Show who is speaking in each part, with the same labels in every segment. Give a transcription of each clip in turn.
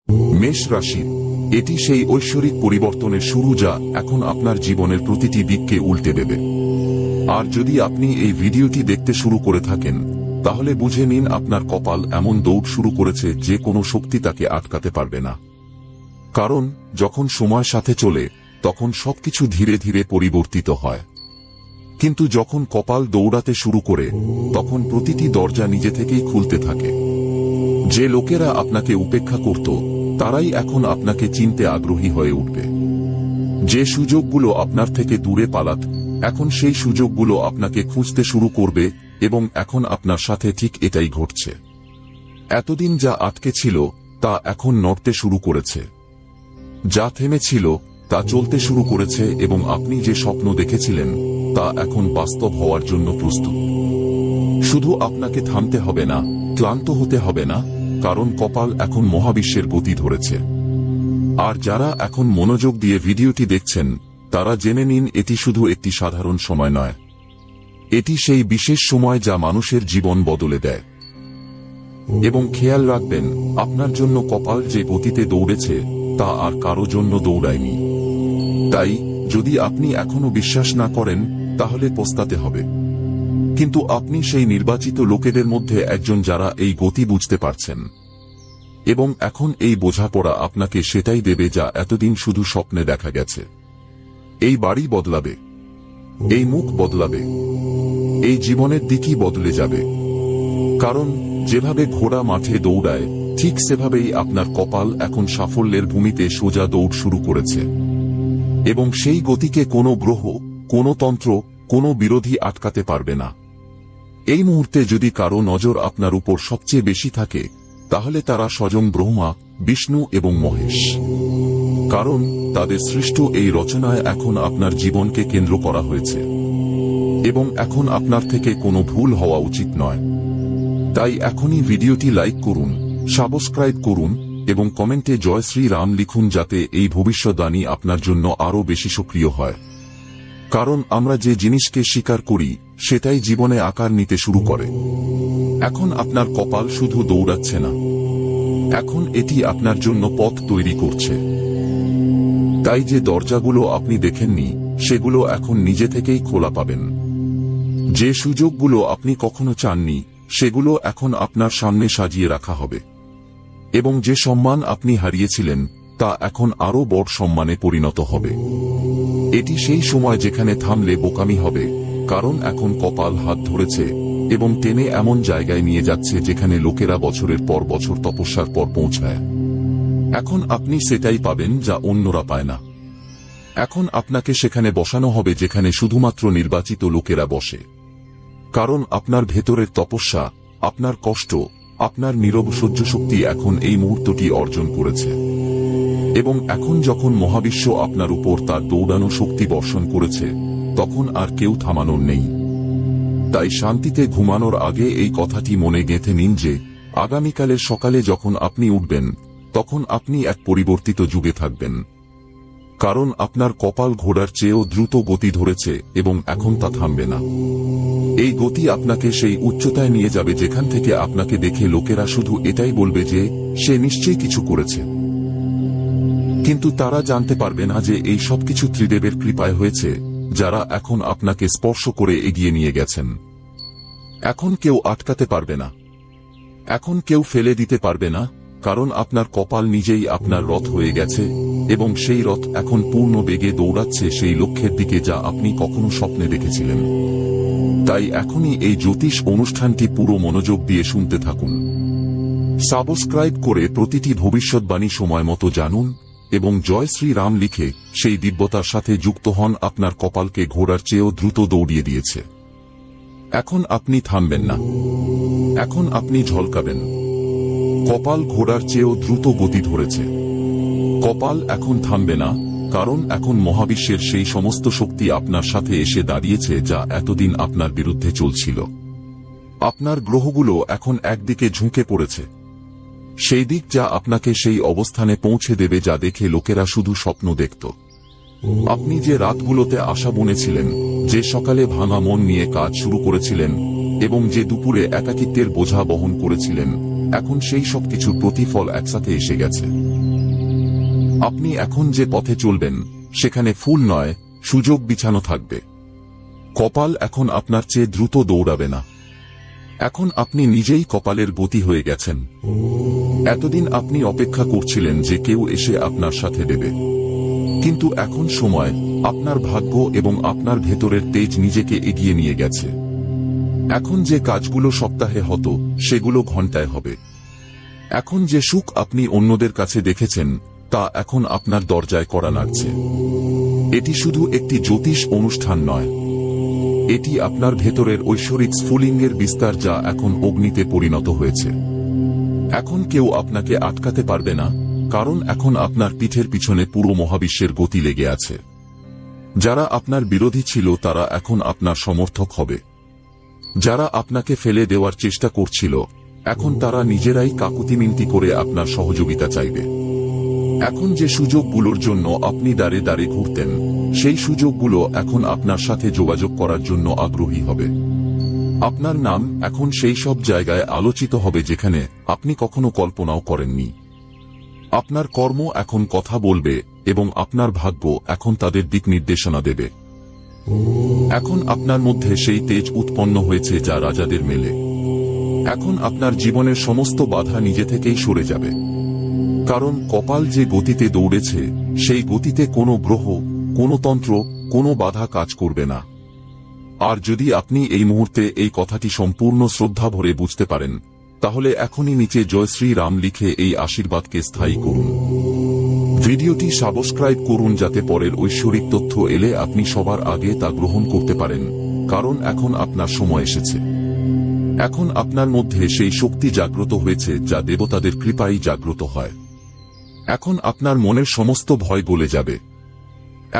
Speaker 1: মেষ রাশি, এটি সেই ঐশ্বরিক পরিবর্তনের শুরু যা এখন আপনার জীবনের প্রতিটি দিককে উল্টে দেবে। আর যদি আপনি এই ভিডিওটি দেখতে শুরু করে থাকেন, তাহলে বুঝে নিন আপনার কপাল এমন দৌড় শুরু করেছে যে কোনো শক্তি তাকে আটকাতে পারবে না। কারণ যখন সময় সাথে চলে তখন সবকিছু ধীরে ধীরে পরিবর্তিত হয়, কিন্তু যখন কপাল দৌড়াতে শুরু করে তখন প্রতিটি দরজা নিজে থেকেই খুলতে থাকে। যে লোকেরা আপনাকে উপেক্ষা করত তারাই এখন আপনাকে চিনতে আগ্রহী হয়ে উঠবে। যে সুযোগগুলো আপনার থেকে দূরে পালাত, এখন সেই সুযোগগুলো আপনাকে খুঁজতে শুরু করবে, এবং এখন আপনার সাথে ঠিক এটাই ঘটছে। এতদিন যা আটকে ছিল তা এখন নড়তে শুরু করেছে, যা থেমেছিল তা চলতে শুরু করেছে, এবং আপনি যে স্বপ্ন দেখেছিলেন তা এখন বাস্তব হওয়ার জন্য প্রস্তুত। শুধু আপনাকে থামতে হবে না, ক্লান্ত হতে হবে না, কারণ কপাল এখন মহাবিশ্বের গতি ধরেছে। আর যারা এখন মনোযোগ দিয়ে ভিডিওটি দেখছেন তারা জেনে নিন এটি শুধু একটি সাধারণ সময় নয়, এটি সেই বিশেষ সময় যা মানুষের জীবন বদলে দেয়। এবং খেয়াল রাখবেন, আপনার জন্য কপাল যে গতিতে দৌড়েছে তা আর কারো জন্য দৌড়ায়নি। তাই যদি আপনি এখনো বিশ্বাস না করেন তাহলে পস্তাতে হবে। কিন্তু আপনি সেই নির্বাচিত লোকেদের মধ্যে একজন যারা এই গতি বুঝতে পারছেন, এবং এখন এই বোঝাপড়া আপনাকে সেটাই দেবে যা এতদিন শুধু স্বপ্নে দেখা গেছে। এই বাড়ি বদলাবে, এই মুখ বদলাবে, এই জীবনের দিকই বদলে যাবে। কারণ যেভাবে ঘোড়া মাঠে দৌড়ায় ঠিক সেভাবেই আপনার কপাল এখন সাফল্যের ভূমিতে সোজা দৌড় শুরু করেছে। এবং সেই গতিকে কোনো গ্রহ, কোনো তন্ত্র, কোনো বিরোধী আটকাতে পারবে না। এই মুহূর্তে যদি কারো নজর আপনার উপর সবচেয়ে বেশি থাকে তাহলে তারা স্বয়ং ব্রহ্মা, বিষ্ণু এবং মহেশ। কারণ তাদের সৃষ্ট এই রচনায় এখন আপনার জীবনকে কেন্দ্র করা হয়েছে, এবং এখন আপনার থেকে কোনো ভুল হওয়া উচিত নয়। তাই এখনই ভিডিওটি লাইক করুন, সাবস্ক্রাইব করুন এবং কমেন্টে জয় শ্রী রাম লিখুন, যাতে এই ভবিষ্যদ্বাণী আপনার জন্য আরও বেশি সক্রিয় হয়। কারণ আমরা যে জিনিসকে স্বীকার করি সেটাই জীবনে আকার নিতে শুরু করে। এখন আপনার কপাল শুধু দৌড়াচ্ছে না, এখন এটি আপনার জন্য পথ তৈরি করছে। তাই যে দরজাগুলো আপনি দেখেননি সেগুলো এখন নিজে থেকেই খোলা পাবেন। যে সুযোগগুলো আপনি কখনো চাননি সেগুলো এখন আপনার সামনে সাজিয়ে রাখা হবে, এবং যে সম্মান আপনি হারিয়েছিলেন তা এখন আরও বড় সম্মানে পরিণত হবে। এটি সেই সময় যেখানে থামলে বোকামি হবে, কারণ এখন কপাল হাত ধরেছে এবং টেনে এমন জায়গায় নিয়ে যাচ্ছে যেখানে লোকেরা বছরের পর বছর তপস্যার পর পৌঁছায়। এখন আপনি সেটাই পাবেন যা অন্যরা পায় না। এখন আপনাকে সেখানে বসানো হবে যেখানে শুধুমাত্র নির্বাচিত লোকেরা বসে। কারণ আপনার ভেতরের তপস্যা, আপনার কষ্ট, আপনার নীরব সহ্য শক্তি এখন এই মুহূর্তটি অর্জন করেছে। এবং এখন যখন মহাবিশ্ব আপনার উপর তার দৌড়ানো শক্তি বর্ষণ করেছে তখন আর কেউ থামানোর নেই। তাই শান্তিতে ঘুমানোর আগে এই কথাটি মনে গেঁথে নিন যে আগামীকালের সকালে যখন আপনি উঠবেন তখন আপনি এক পরিবর্তিত যুগে থাকবেন। কারণ আপনার কপাল ঘোড়ার চেয়েও দ্রুত গতি ধরেছে এবং এখন তা থামবে না। এই গতি আপনাকে সেই উচ্চতায় নিয়ে যাবে যেখান থেকে আপনাকে দেখে লোকেরা শুধু এটাই বলবে যে সে নিশ্চয়ই কিছু করেছে। কিন্তু তারা জানতে পারবে না যে এই সবকিছু ত্রিদেবের কৃপায় হয়েছে, যারা এখন আপনাকে স্পর্শ করে এগিয়ে নিয়ে গেছেন। এখন কেউ আটকাতে পারবে না, এখন কেউ ফেলে দিতে পারবে না, কারণ আপনার কপাল নিজেই আপনার রথ হয়ে গেছে, এবং সেই রথ এখন পূর্ণ বেগে দৌড়াচ্ছে সেই লক্ষ্যের দিকে যা আপনি কখনো স্বপ্নে দেখেছিলেন। তাই এখনই এই জ্যোতিষ অনুষ্ঠানটি পুরো মনোযোগ দিয়ে শুনতে থাকুন। সাবস্ক্রাইব করে প্রতিটি ভবিষ্যৎবাণী সময় মতো জানুন এবং জয় শ্রী রাম লিখে সেই দিব্যতার সাথে যুক্ত হন। আপনার কপালকে ঘোড়ার চেয়েও দ্রুত দৌড়িয়ে দিয়েছে। এখন আপনি থামবেন না, এখন আপনি ঝলকাবেন। কপাল ঘোড়ার চেয়েও দ্রুত গতি ধরেছে। কপাল এখন থামবে না, কারণ এখন মহাবিশ্বের সেই সমস্ত শক্তি আপনার সাথে এসে দাঁড়িয়েছে যা এতদিন আপনার বিরুদ্ধে চলছিল। আপনার গ্রহগুলো এখন একদিকে ঝুঁকে পড়েছে, সেই দিক যা আপনাকে সেই অবস্থানে পৌঁছে দেবে যা দেখে লোকেরা শুধু স্বপ্ন দেখত। আপনি যে রাতগুলোতে আশা বুনেছিলেন, যে সকালে ভাঙা মন নিয়ে কাজ শুরু করেছিলেন এবং যে দুপুরে একাকিত্বের বোঝা বহন করেছিলেন, এখন সেই সবকিছুর প্রতিফল একসাথে এসে গেছে। আপনি এখন যে পথে চলবেন সেখানে ফুল নয়, সুযোগ বিছানো থাকবে। কপাল এখন আপনার চেয়ে দ্রুত দৌড়াবে না। এখন আপনি নিজেই কপালের গতি হয়ে গেছেন। এতদিন আপনি অপেক্ষা করছিলেন যে কেউ এসে আপনার সাথে দেবে, কিন্তু এখন সময়, আপনার ভাগ্য এবং আপনার ভেতরের তেজ নিজেকে এগিয়ে নিয়ে গেছে। এখন যে কাজগুলো সপ্তাহে হতো সেগুলো ঘন্টায় হবে। এখন যে সুখ আপনি অন্যদের কাছে দেখেছেন তা এখন আপনার দরজায় কড়া নাড়ছে। এটি শুধু একটি জ্যোতিষ অনুষ্ঠান নয়, এটি আপনার ভেতরের ঐশ্বরিক স্ফুলিঙ্গের বিস্তার, যা এখন অগ্নিতে পরিণত হয়েছে। এখন কেউ আপনাকে আটকাতে পারবে না, কারণ এখন আপনার পিঠের পিছনে পুরো মহাবিশ্বের গতি লেগে আছে। যারা আপনার বিরোধী ছিল তারা এখন আপনার সমর্থক হবে। যারা আপনাকে ফেলে দেওয়ার চেষ্টা করছিল এখন তারা নিজেরাই কাকুতিমিনতি করে আপনার সহযোগিতা চাইবে। এখন যে সুযোগগুলোর জন্য আপনি দাঁড়ে দাঁড়ে ঘুরতেন সেই সুযোগগুলো এখন আপনার সাথে যোগাযোগ করার জন্য আগ্রহী হবে। আপনার নাম এখন সেই সব জায়গায় আলোচিত হবে যেখানে আপনি কখনো কল্পনাও করেননি। আপনার কর্ম এখন কথা বলবে এবং আপনার ভাগ্য এখন তাদের দিক নির্দেশনা দেবে। এখন আপনার মধ্যে সেই তেজ উৎপন্ন হয়েছে যা রাজাদের মেলে। এখন আপনার জীবনের সমস্ত বাধা নিজে থেকেই সরে যাবে, কারণ কপাল যে গতিতে দৌড়েছে সেই গতিতে কোনো গ্রহ, কোনো তন্ত্র, কোনো বাধা কাজ করবে না। আর যদি আপনি এই মুহূর্তে এই কথাটি সম্পূর্ণ শ্রদ্ধা ভরে বুঝতে পারেন, তাহলে এখনই নিচে জয় শ্রী রাম লিখে এই আশীর্বাদকে স্থায়ী করুন। ভিডিওটি সাবস্ক্রাইব করুন যাতে পরের ঐশ্বরিক তথ্য এলে আপনি সবার আগে তা গ্রহণ করতে পারেন, কারণ এখন আপনার সময় এসেছে। এখন আপনার মধ্যে সেই শক্তি জাগ্রত হয়েছে যা দেবতাদের কৃপায় জাগ্রত হয়। এখন আপনার মনের সমস্ত ভয় গলে যাবে।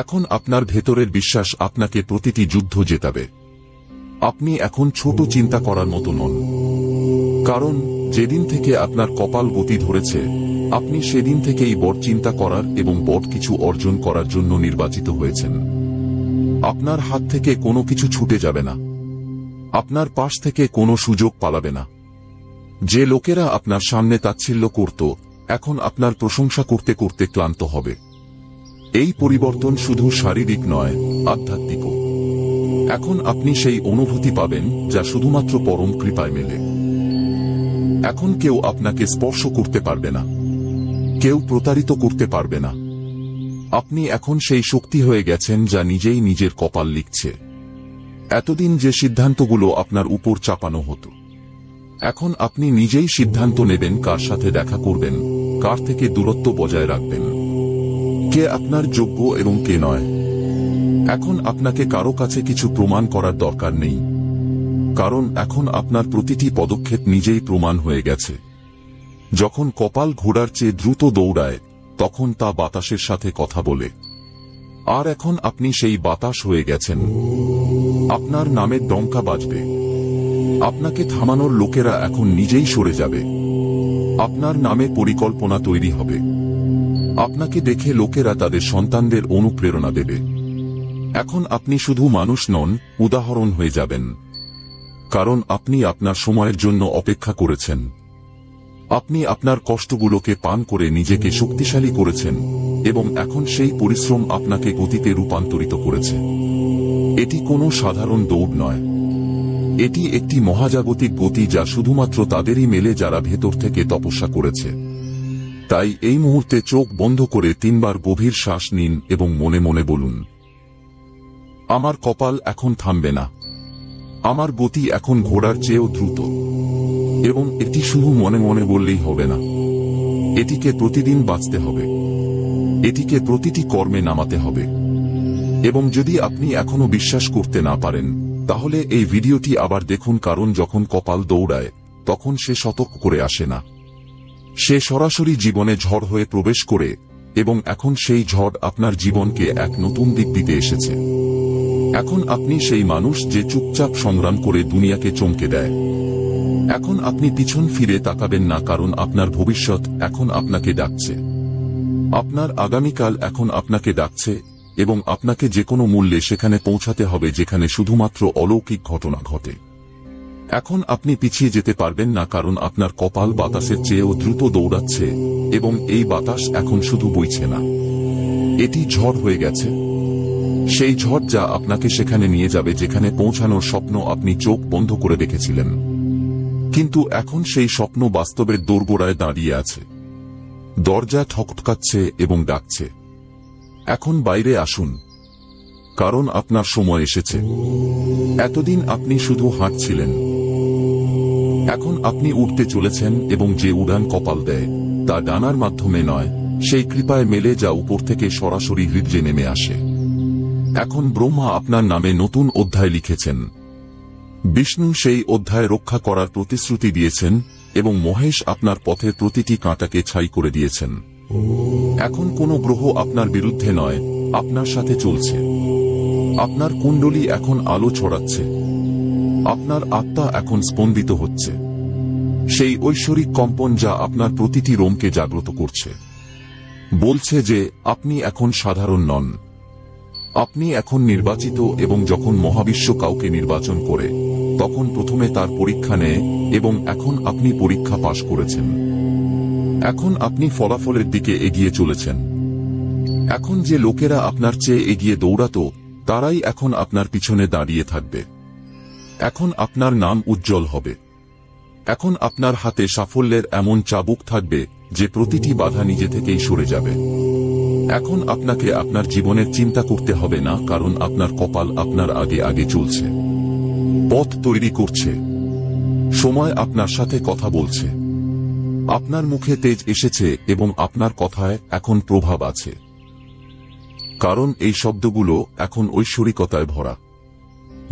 Speaker 1: এখন আপনার ভেতরের বিশ্বাস আপনাকে প্রতিটি যুদ্ধ জেতাবে। আপনি এখন ছোট চিন্তা করার মতো নন, কারণ যেদিন থেকে আপনার কপাল গতি ধরেছে আপনি সেদিন থেকেই বড় চিন্তা করার এবং বড় কিছু অর্জন করার জন্য নির্বাচিত হয়েছেন। আপনার হাত থেকে কোনো কিছু ছুটে যাবে না, আপনার পাশ থেকে কোনো সুযোগ পালাবে না। যে লোকেরা আপনার সামনে তাচ্ছিল্য করত এখন আপনার প্রশংসা করতে করতে ক্লান্ত হবে। এই পরিবর্তন শুধু শারীরিক নয়, আধ্যাত্মিকও। এখন আপনি সেই অনুভূতি পাবেন যা শুধুমাত্র পরম কৃপায় মেলে। এখন কেউ আপনাকে স্পর্শ করতে পারবে না, কেউ প্রতারিত করতে পারবে না। আপনি এখন সেই শক্তি হয়ে গেছেন যা নিজেই নিজের কপাল লিখছে। এতদিন যে সিদ্ধান্তগুলো আপনার উপর চাপানো হতো, এখন আপনি নিজেই সিদ্ধান্ত নেবেন কার সাথে দেখা করবেন, কার থেকে দূরত্ব বজায় রাখবেন, কে আপনার যোগ্য এবং কে নয়। এখন আপনাকে কারো কাছে কিছু প্রমাণ করার দরকার নেই, কারণ এখন আপনার প্রতিটি পদক্ষেপ নিজেই প্রমাণ হয়ে গেছে। যখন কপাল ঘোড়ার চেয়ে দ্রুত দৌড়ায় তখন তা বাতাসের সাথে কথা বলে, আর এখন আপনি সেই বাতাস হয়ে গেছেন। আপনার নামের ডঙ্কা বাজবে, আপনাকে থামানোর লোকেরা এখন নিজেই সরে যাবে। আপনার নামে পরিকল্পনা তৈরি হবে, আপনাকে দেখে লোকেরা তাদের সন্তানদের অনুপ্রেরণা দেবে। এখন আপনি শুধু মানুষ নন, উদাহরণ হয়ে যাবেন, কারণ আপনি আপনার সময়ের জন্য অপেক্ষা করেছেন। আপনি আপনার কষ্টগুলোকে পান করে নিজেকে শক্তিশালী করেছেন এবং এখন সেই পরিশ্রম আপনাকে গতিতে রূপান্তরিত করেছে। এটি কোনো সাধারণ দৌড় নয়, এটি একটি মহাজাগতিক গতি যা শুধুমাত্র তাদেরই মেলে যারা ভেতর থেকে তপস্যা করেছে। তাই এই মুহূর্তে চোখ বন্ধ করে 3 বার গভীর শ্বাস নিন এবং মনে মনে বলুন, আমার কপাল এখন থামবে না, আমার গতি এখন ঘোড়ার চেয়েও দ্রুত। এবং এটি শুধু মনে মনে বললেই হবে না, এটিকে প্রতিদিন বাঁচতে হবে, এটিকে প্রতিটি কর্মে নামাতে হবে। এবং যদি আপনি এখনো বিশ্বাস করতে না পারেন তাহলে এই ভিডিওটি আবার দেখুন, কারণ যখন কপাল দৌড়ায় তখন সে সতর্ক করে আসে না, সে সরাসরি জীবনে ঝড় হয়ে প্রবেশ করে এবং এখন সেই ঝড় আপনার জীবনকে এক নতুন দিক দিতে এসেছে। এখন আপনি সেই মানুষ যে চুপচাপ সংগ্রাম করে দুনিয়াকে চমকে দেয়। এখন আপনি পিছন ফিরে তাকাবেন না, কারণ আপনার ভবিষ্যৎ এখন আপনাকে ডাকছে। আপনার আগামীকাল এখন আপনাকে ডাকছে এবং আপনাকে যে কোনো মূল্যে সেখানে পৌঁছাতে হবে যেখানে শুধুমাত্র অলৌকিক ঘটনা ঘটে। এখন আপনি পিছিয়ে যেতে পারবেন না, কারণ আপনার কপাল বাতাসের চেয়েও দ্রুত দৌড়াচ্ছে এবং এই বাতাস এখন শুধু বইছে না, এটি ঝড় হয়ে গেছে। সেই ঝড় যা আপনাকে সেখানে নিয়ে যাবে যেখানে পৌঁছানোর স্বপ্ন আপনি চোখ বন্ধ করে দেখেছিলেন, কিন্তু এখন সেই স্বপ্ন বাস্তবের দোরগোড়ায় দাঁড়িয়ে আছে। দরজা ঠকঠকাচ্ছে এবং ডাকছে, এখন বাইরে আসুন, কারণ আপনার সময় এসেছে। এতদিন আপনি শুধু হাঁটছিলেন, এখন আপনি উঠতে চলেছেন, এবং যে উড়ান কপাল দেয় তা ডানার মাধ্যমে নয়, সেই কৃপায় মেলে যা উপর থেকে সরাসরি হৃদয়ে নেমে আসে। এখন ব্রহ্মা আপনার নামে নতুন অধ্যায় লিখেছেন, বিষ্ণু সেই অধ্যায় রক্ষা করার প্রতিশ্রুতি দিয়েছেন, এবং মহেশ আপনার পথের প্রতিটি কাঁটাকে ছাই করে দিয়েছেন। এখন কোনো গ্রহ আপনার বিরুদ্ধে নয়, আপনার সাথে চলছে। আপনার কুণ্ডলী এখন আলো ছড়াচ্ছে, আপনার আত্মা এখন স্পন্দিত হচ্ছে। সেই ঐশ্বরিক কম্পন যা আপনার প্রতিটি রোমকে জাগ্রত করছে, বলছে যে আপনি এখন সাধারণ নন, আপনি এখন নির্বাচিত। এবং যখন মহাবিশ্ব কাউকে নির্বাচন করে তখন প্রথমে তার পরীক্ষা নেয়, এবং এখন আপনি পরীক্ষা পাশ করেছেন। এখন আপনি ফলাফলের দিকে এগিয়ে চলেছেন। এখন যে লোকেরা আপনার চেয়ে এগিয়ে দৌড়াতো তারাই এখন আপনার পিছনে দাঁড়িয়ে থাকবে। এখন আপনার নাম উজ্জ্বল হবে। এখন আপনার হাতে সাফল্যের এমন চাবুক থাকবে যে প্রতিটি বাধা নিজে থেকেই সরে যাবে। এখন আপনাকে আপনার জীবনের চিন্তা করতে হবে না, কারণ আপনার কপাল আপনার আগে আগে চলছে, পথ তৈরি করছে। সময় আপনার সাথে কথা বলছে, আপনার মুখে তেজ এসেছে এবং আপনার কথায় এখন প্রভাব আছে, কারণ এই শব্দগুলো এখন ঐশ্বরিকতায় ভরা।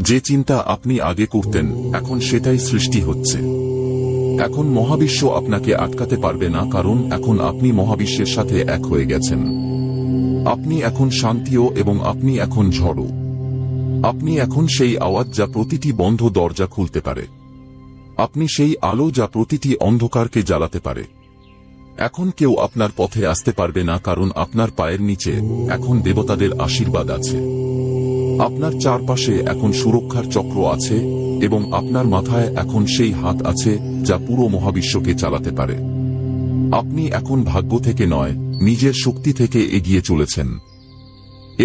Speaker 1: যে চিন্তা আপনি আগে করতেন এখন সেটাই সৃষ্টি হচ্ছে। এখন মহাবিশ্ব আপনাকে আটকাতে পারবে না, কারণ এখন আপনি মহাবিশ্বের সাথে এক হয়ে গেছেন। আপনি এখন শান্তিও এবং আপনি এখন ঝড়ও। আপনি এখন সেই আওয়াজ যা প্রতিটি বন্ধ দরজা খুলতে পারে। আপনি সেই আলো যা প্রতিটি অন্ধকারকে জ্বালাতে পারে। এখন কেউ আপনার পথে আসতে পারবে না, কারণ আপনার পায়ের নিচে এখন দেবতাদের আশীর্বাদ আছে। আপনার চারপাশে এখন সুরক্ষার চক্র আছে, এবং আপনার মাথায় এখন সেই হাত আছে যা পুরো মহাবিশ্বকে চালাতে পারে। আপনি এখন ভাগ্য থেকে নয়, নিজের শক্তি থেকে এগিয়ে চলেছেন।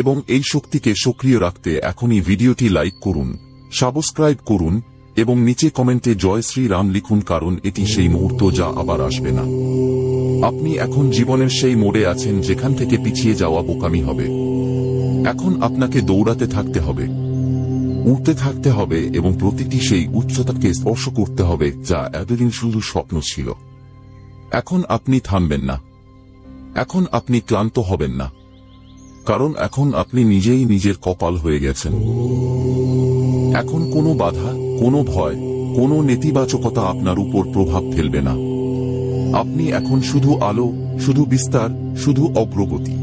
Speaker 1: এবং এই শক্তিকে সক্রিয় রাখতে এখনই ভিডিওটি লাইক করুন, সাবস্ক্রাইব করুন এবং নিচে কমেন্টে জয় শ্রী রাম লিখুন, কারণ এটি সেই মুহূর্ত যা আবার আসবে না। আপনি এখন জীবনের সেই মোড়ে আছেন যেখান থেকে পিছিয়ে যাওয়া বোকামি হবে। এখন আপনাকে দৌড়াতে থাকতে হবে, উঠতে থাকতে হবে এবং প্রতিটি সেই উচ্চতাকে স্পর্শ করতে হবে যা এতদিন শুধু স্বপ্ন ছিল। এখন আপনি থামবেন না, এখন আপনি ক্লান্ত হবেন না, কারণ এখন আপনি নিজেই নিজের কপাল হয়ে গেছেন। এখন কোনো বাধা, কোনো ভয়, কোনো নেতিবাচকতা আপনার উপর প্রভাব ফেলবে না। আপনি এখন শুধু আলো, শুধু বিস্তার, শুধু অগ্রগতি।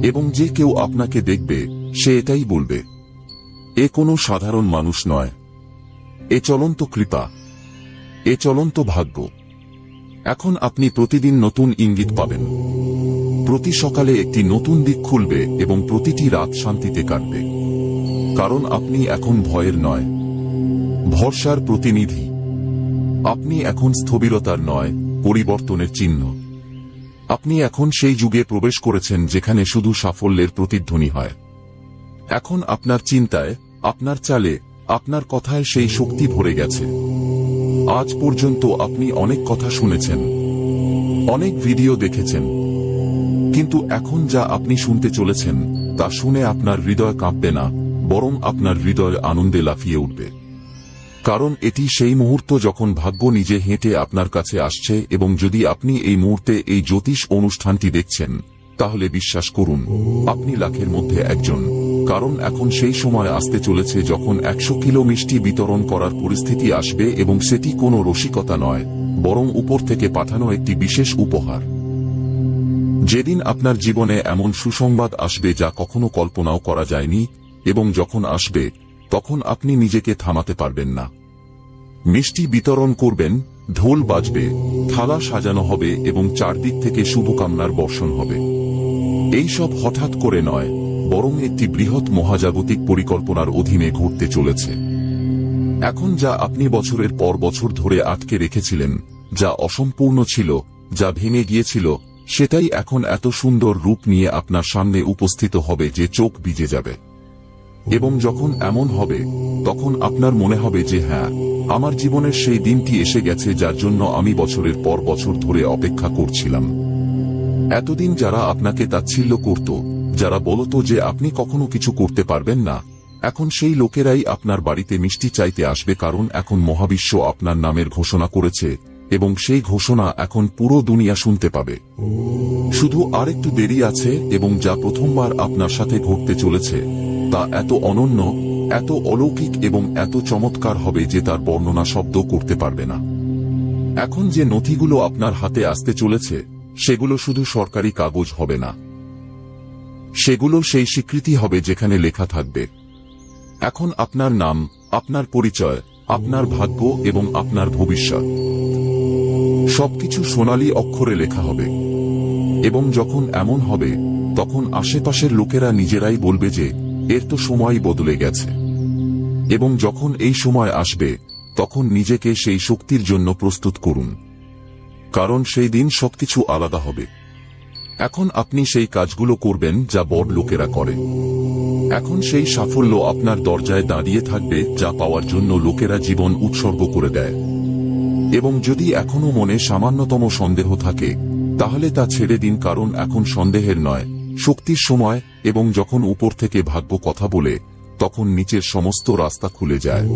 Speaker 1: এবং যে কেউ আপনাকে দেখবে সে এটাই বলবে, এ কোনো সাধারণ মানুষ নয়, এ চলন্ত কৃপা, এ চলন্ত ভাগ্য। এখন আপনি প্রতিদিন নতুন ইঙ্গিত পাবেন, প্রতি সকালে একটি নতুন দিক খুলবে এবং প্রতিটি রাত শান্তিতে কাটবে, কারণ আপনি এখন ভয়ের নয়, ভরসার প্রতিনিধি। আপনি এখন স্থবিরতার নয়, পরিবর্তনের চিহ্ন। আপনি এখন সেই যুগে প্রবেশ করেছেন যেখানে শুধু সাফল্যের প্রতিধ্বনি হয়। এখন আপনার চিন্তায়, আপনার চালে, আপনার কথায় সেই শক্তি ভরে গেছে। আজ পর্যন্ত আপনি অনেক কথা শুনেছেন, অনেক ভিডিও দেখেছেন, কিন্তু এখন যা আপনি শুনতে চলেছেন তা শুনে আপনার হৃদয় কাঁপবে না, বরং আপনার হৃদয় আনন্দে লাফিয়ে উঠবে। কারণ এটি সেই মুহূর্ত যখন ভাগ্য নিজে হেঁটে আপনার কাছে আসছে। এবং যদি আপনি এই মুহূর্তে এই জ্যোতিষ অনুষ্ঠানটি দেখছেন তাহলে বিশ্বাস করুন আপনি লাখের মধ্যে একজন, কারণ এখন সেই সময় আসতে চলেছে যখন 100 কিলো মিষ্টি বিতরণ করার পরিস্থিতি আসবে, এবং সেটি কোনো রসিকতা নয়, বরং উপর থেকে পাঠানো একটি বিশেষ উপহার। যেদিন আপনার জীবনে এমন সুসংবাদ আসবে যা কখনো কল্পনাও করা যায়নি, এবং যখন আসবে তখন আপনি নিজেকে থামাতে পারবেন না। মিষ্টি বিতরণ করবেন, ঢোল বাজবে, থালা সাজানো হবে এবং চারদিক থেকে শুভকামনার বর্ষণ হবে। এই সব হঠাৎ করে নয়, বরং একটি বৃহৎ মহাজাগতিক পরিকল্পনার অধীনে ঘটতে চলেছে। এখন যা আপনি বছরের পর বছর ধরে আটকে রেখেছিলেন, যা অসম্পূর্ণ ছিল, যা ভেঙে গিয়েছিল, সেটাই এখন এত সুন্দর রূপ নিয়ে আপনার সামনে উপস্থিত হবে যে চোখ ভিজে যাবে। এবং যখন এমন হবে, তখন আপনার মনে হবে যে হ্যাঁ, আমার জীবনের সেই দিনটি এসে গেছে যার জন্য আমি বছরের পর বছর ধরে অপেক্ষা করছিলাম। এতদিন যারা আপনাকে তাচ্ছিল্য করত, যারা বলতো যে আপনি কখনো কিছু করতে পারবেন না, এখন সেই লোকেরাই আপনার বাড়িতে মিষ্টি চাইতে আসবে, কারণ এখন মহাবিশ্ব আপনার নামের ঘোষণা করেছে এবং সেই ঘোষণা এখন পুরো দুনিয়া শুনতে পাবে। শুধু আরেকটু দেরি আছে, এবং যা প্রথমবার আপনার সাথে ঘটতে চলেছে তা এত অনন্য, এত অলৌকিক এবং এত চমৎকার হবে যে তার বর্ণনা শব্দ করতে পারবে না। এখন যে নথিগুলো আপনার হাতে আসতে চলেছে, সেগুলো শুধু সরকারি কাগজ হবে না, সেগুলো সেই স্বীকৃতি হবে যেখানে লেখা থাকবে, এখন আপনার নাম, আপনার পরিচয়, আপনার ভাগ্য এবং আপনার ভবিষ্যৎ সবকিছু সোনালী অক্ষরে লেখা হবে। এবং যখন এমন হবে, তখন আশেপাশের লোকেরা নিজেরাই বলবে যে এর তো সময় বদলে গেছে। এবং যখন এই সময় আসবে, তখন নিজেকে সেই শক্তির জন্য প্রস্তুত করুন, কারণ সেই দিন সবকিছু আলাদা হবে। এখন আপনি সেই কাজগুলো করবেন যা বড় লোকেরা করে। এখন সেই সাফল্য আপনার দরজায় দাঁড়িয়ে থাকবে যা পাওয়ার জন্য লোকেরা জীবন উৎসর্গ করে দেয়। এবং যদি এখনো মনে সামান্যতম সন্দেহ থাকে, তাহলে তা ছেড়ে দিন, কারণ এখন সন্দেহের নয়, শক্তির সময়। এবং যখন উপর থেকে ভাগ্য কথা বলে, তখন নিচের সমস্ত রাস্তা খুলে যায়।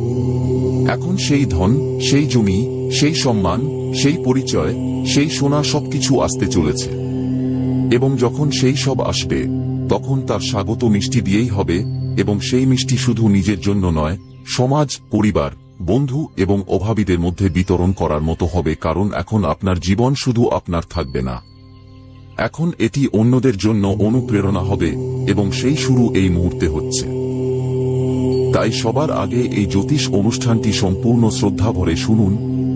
Speaker 1: এখন সেই ধন, সেই জমি, সেই সম্মান, সেই পরিচয়, সেই সোনা সবকিছু আসতে চলেছে। এবং যখন সেই সব আসবে, তখন তার স্বাগত মিষ্টি দিয়েই হবে। এবং সেই মিষ্টি শুধু নিজের জন্য নয়, সমাজ, পরিবার, বন্ধু এবং অভাবীদের মধ্যে বিতরণ করার মতো হবে, কারণ এখন আপনার জীবন শুধু আপনার থাকবে না, এখন এটি অন্যদের জন্য অনুপ্রেরণা হবে। এবং সেই শুরু এই মুহূর্তে হচ্ছে। তাই সবার আগে এই জ্যোতিষ অনুষ্ঠানটি সম্পূর্ণ শ্রদ্ধা ভরে শুনুন।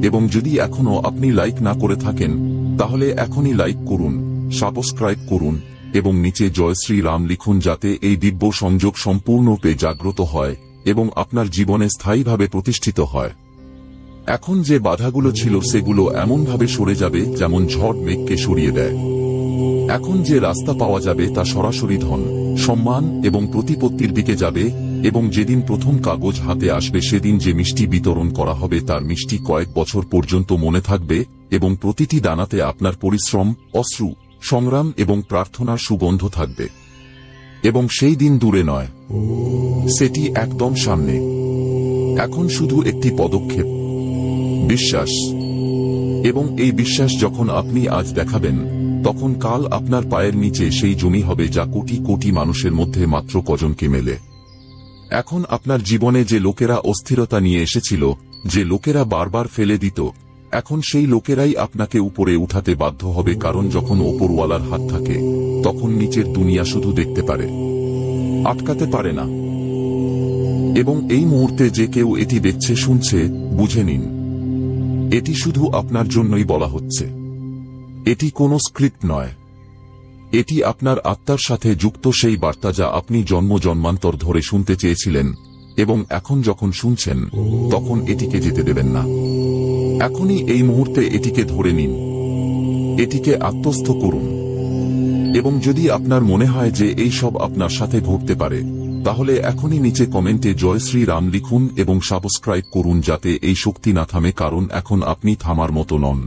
Speaker 1: এবং যদি এখনো আপনি লাইক না করে থাকেন, তাহলে এখনই লাইক করুন, সাবস্ক্রাইব করুন এবং নিচে জয় শ্রী রাম লিখুন, যাতে এই দিব্য সংযোগ সম্পূর্ণরূপে জাগ্রত হয় এবং আপনার জীবনে স্থায়ীভাবে প্রতিষ্ঠিত হয়। এখন যে বাধাগুলো ছিল সেগুলো এমনভাবে সরে যাবে যেমন ঝড় মেঘকে সরিয়ে দেয়। এখন যে রাস্তা পাওয়া যাবে তা সরাসরি ধন, সম্মান এবং প্রতিপত্তির দিকে যাবে। এবং যেদিন প্রথম কাগজ হাতে আসবে, সেদিন যে মিষ্টি বিতরণ করা হবে তার মিষ্টি কয়েক বছর পর্যন্ত মনে থাকবে এবং প্রতিটি দানাতে আপনার পরিশ্রম, অশ্রু, সংগ্রাম এবং প্রার্থনার সুগন্ধ থাকবে। এবং সেই দিন দূরে নয়, সেটি একদম সামনে। এখন শুধু একটি পদক্ষেপ, বিশ্বাস। এবং এই বিশ্বাস যখন আপনি আজ দেখাবেন, তখন কাল আপনার পায়ের নিচে সেই জমি হবে যা কোটি কোটি মানুষের মধ্যে মাত্র কজনকে মেলে। এখন আপনার জীবনে যে লোকেরা অস্থিরতা নিয়ে এসেছিল, যে লোকেরা বারবার ফেলে দিত, এখন সেই লোকেরাই আপনাকে উপরে উঠাতে বাধ্য হবে, কারণ যখন ওপরওয়ালার হাত থাকে, তখন নিচের দুনিয়া শুধু দেখতে পারে, আটকাতে পারে না। এবং এই মুহূর্তে যে কেউ এটি দেখছে, শুনছে, বুঝে নিন, এটি শুধু আপনার জন্যই বলা হচ্ছে। এটি কোনো স্ক্রিপ্ট নয়, এটি আপনার আত্মার সাথে যুক্ত সেই বার্তা যা আপনি জন্ম জন্মান্তর ধরে শুনতে চেয়েছিলেন। এবং এখন যখন শুনছেন, তখন এটিকে যেতে দেবেন না। এখনই এই মুহূর্তে এটিকে ধরে নিন, এটিকে আত্মস্থ করুন। এবং যদি আপনার মনে হয় যে এই সব আপনার সাথে ঘটতে পারে, তাহলে এখনই নিচে কমেন্টে জয় শ্রী রাম লিখুন এবং সাবস্ক্রাইব করুন, যাতে এই শক্তি না থামে, কারণ এখন আপনি থামার মতো নন,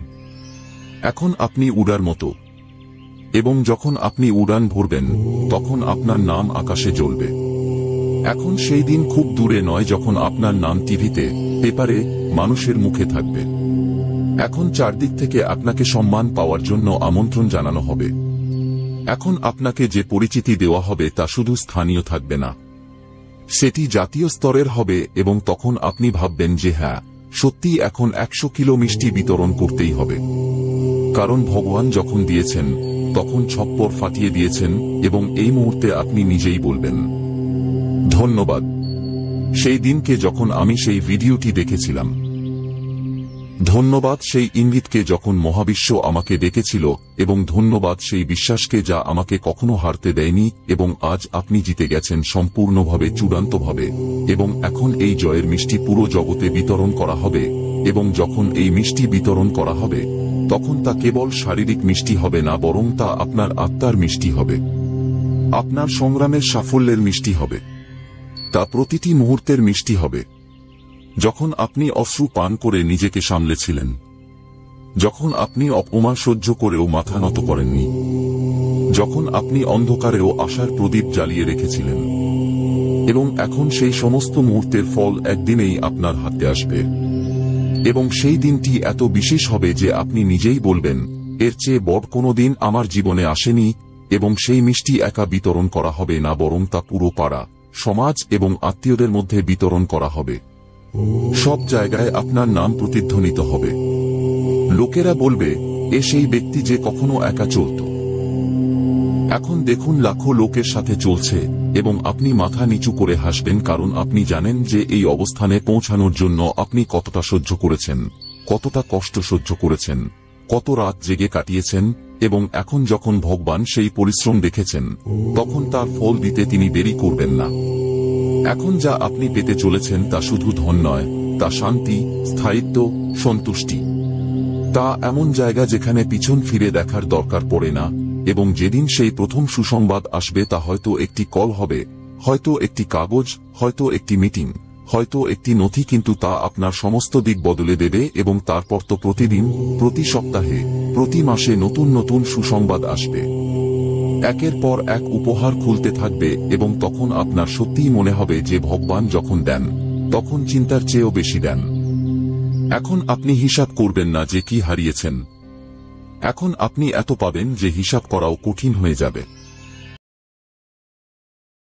Speaker 1: এখন আপনি উড়ার মতো। এবং যখন আপনি উড়ান ভরবেন, তখন আপনার নাম আকাশে জ্বলবে। এখন সেই দিন খুব দূরে নয় যখন আপনার নাম টিভিতে, পেপারে, মানুষের মুখে থাকবে। এখন চারদিক থেকে আপনাকে সম্মান পাওয়ার জন্য আমন্ত্রণ জানানো হবে। এখন আপনাকে যে পরিচিতি দেওয়া হবে তা শুধু স্থানীয় থাকবে না, সেটি জাতীয় স্তরের হবে। এবং তখন আপনি ভাববেন যে হ্যাঁ, সত্যি এখন 100 কিলো মিষ্টি বিতরণ করতেই হবে, কারণ ভগবান যখন দিয়েছেন, তখন ছপ্পর ফাটিয়ে দিয়েছেন। এবং এই মুহূর্তে আপনি নিজেই বলবেন, ধন্যবাদ সেই দিনকে যখন আমি সেই ভিডিওটি দেখেছিলাম, ধন্যবাদ সেই ইঙ্গিতকে যখন মহাবিশ্ব আমাকে ডেকেছিল, এবং ধন্যবাদ সেই বিশ্বাসকে যা আমাকে কখনো হারতে দেয়নি, এবং আজ আপনি জিতে গেছেন সম্পূর্ণভাবে, চূড়ান্তভাবে, এবং এখন এই জয়ের মিষ্টি পুরো জগতে বিতরণ করা হবে। এবং যখন এই মিষ্টি বিতরণ করা হবে, তখন তা কেবল শারীরিক মিষ্টি হবে না, বরং তা আপনার আত্মার মিষ্টি হবে, আপনার সংগ্রামের সাফল্যের মিষ্টি হবে, তা প্রতিটি মুহূর্তের মিষ্টি হবে। যখন আপনি অশ্রু পান করে নিজেকে সামলেছিলেন, যখন আপনি অপমান সহ্য করেও মাথা নত করেননি, যখন আপনি অন্ধকারেও আশার প্রদীপ জ্বালিয়ে রেখেছিলেন, এবং এখন সেই সমস্ত মুহূর্তের ফল একদিনেই আপনার হাতে আসবে। এবং সেই দিনটি এত বিশেষ হবে যে আপনি নিজেই বলবেন, এর চেয়ে বড় কোনো দিন আমার জীবনে আসেনি। এবং সেই মিষ্টি একা বিতরণ করা হবে না, বরং তা পুরো পাড়া, সমাজ এবং আত্মীয়দের মধ্যে বিতরণ করা হবে। সব জায়গায় আপনার নাম প্রতিধ্বনিত হবে। লোকেরা বলবে, এ সেই ব্যক্তি যে কখনো একা চলত। এখন দেখুন লাখো লোকের সাথে চলছে, এবং আপনি মাথা নিচু করে হাসবেন, কারণ আপনি জানেন যে এই অবস্থানে পৌঁছানোর জন্য আপনি কতটা সহ্য করেছেন, কতটা কষ্ট সহ্য করেছেন, কত রাত জেগে কাটিয়েছেন। এবং এখন যখন ভগবান সেই পরিশ্রম দেখেছেন, তখন তার ফল দিতে তিনি দেরি করবেন না। এখন যা আপনি পেতে চলেছেন তা শুধু ধন নয়, তা শান্তি, স্থায়িত্ব, সন্তুষ্টি। তা এমন জায়গা যেখানে পিছন ফিরে দেখার দরকার পড়ে না। এবং যেদিন সেই প্রথম সুসংবাদ আসবে, তা হয়তো একটি কল হবে, হয়তো একটি কাগজ, হয়তো একটি মিটিং, হয়তো একটি নথি, কিন্তু তা আপনার সমস্ত দিক বদলে দেবে। এবং তারপর তো প্রতিদিন, প্রতি সপ্তাহে, প্রতি মাসে নতুন নতুন সুসংবাদ আসবে। একের পর এক উপহার খুলতে থাকবে, এবং তখন আপনার সত্যিই মনে হবে যে ভগবান যখন দেন, তখন চিন্তার চেয়েও বেশি দেন। এখন আপনি হিসাব করবেন না যে কি হারিয়েছেন। এখন আপনি এত পাবেন যে হিসাব করাও কঠিন হয়ে যাবে।